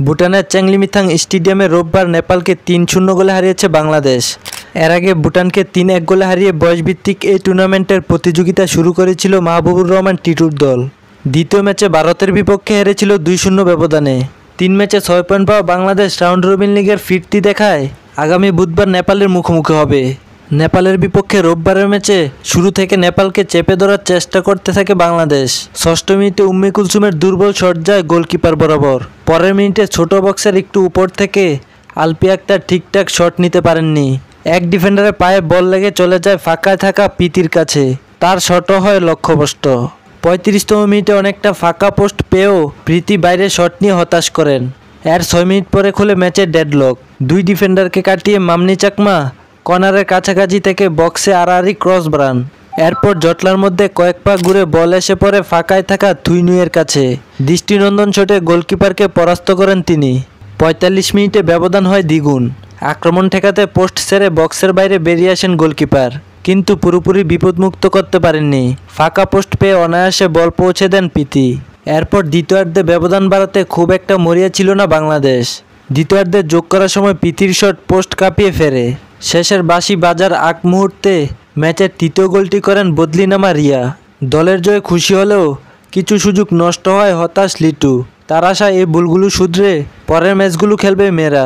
ভুটানের চ্যাংলিমিথাং স্টেডিয়ামে রোববার নেপালকে ৩-০ গোলে হারিয়েছে বাংলাদেশ। এর আগে ভুটানকে ৩-১ গোলে হারিয়ে বয়সভিত্তিক এই টুর্নামেন্টের প্রতিযোগিতা শুরু করেছিল মাহবুবুর রহমান টিটুর দল। দ্বিতীয় ম্যাচে ভারতের বিপক্ষে হেরেছিল ২-০ ব্যবধানে। ৩ ম্যাচে ৬ পয়েন্ট পাওয়া বাংলাদেশ রাউন্ড রবিন লিগের ফিরতি দেখায় আগামী বুধবার নেপালের মুখোমুখি হবে। নেপালের বিপক্ষে রোববারের ম্যাচে শুরু থেকে নেপালকে চেপে ধরার চেষ্টা করতে থাকে বাংলাদেশ। ষষ্ঠ মিনিটে উম্মে কুলসুমের দুর্বল শট যায় গোলকিপার বরাবর। পরের মিনিটে ছোট বক্সের একটু উপর থেকে আলপি আক্তার ঠিকঠাক শট নিতে পারেননি। এক ডিফেন্ডারের পায়ে বল লেগে চলে যায় ফাঁকায় থাকা পিতির কাছে, তার শটও হয় লক্ষ্যভ্রষ্ট। ৩৫তম মিনিটে অনেকটা ফাঁকা পোস্ট পেয়েও প্রীতি বাইরে শট নিয়ে হতাশ করেন। এর ৬ মিনিট পরে খুলে ম্যাচের ডেডলক। দুই ডিফেন্ডারকে কাটিয়ে মামনি চাকমা কর্নারের কাছাকাছি থেকে বক্সে আড়াআড়ি ক্রস বাড়ান। এরপর জটলার মধ্যে কয়েক পা ঘুরে বল এসে পড়ে ফাঁকায় থাকা থুইনুয়ের কাছে। দৃষ্টিনন্দন শটে গোলকিপারকে পরাস্ত করেন তিনি। ৪৫ মিনিটে ব্যবধান হয় দ্বিগুণ। আক্রমণ ঠেকাতে পোস্ট ছেড়ে বক্সের বাইরে বেরিয়ে আসেন গোলকিপার, কিন্তু পুরোপুরি বিপদমুক্ত করতে পারেননি। ফাঁকা পোস্ট পেয়ে অনায়াসে বল পৌঁছে দেন প্রীতি। এরপর দ্বিতীয়ার্ধে ব্যবধান বাড়াতে খুব একটা মরিয়া ছিল না বাংলাদেশ। দ্বিতীয়ার্ধে যোগ করার সময় প্রীতির শট পোস্ট কাঁপিয়ে ফেরে। শেষের বাঁশি বাজার আগ মুহূর্তে ম্যাচের তৃতীয় গোলটি করেন বদলি নামা রিয়া। দলের জয়ে খুশি হলেও কিছু সুযোগ নষ্ট হয় হতাশ লিটু। তার আশা এই ভুলগুলো শুধরে পরের ম্যাচগুলো খেলবে মেয়েরা।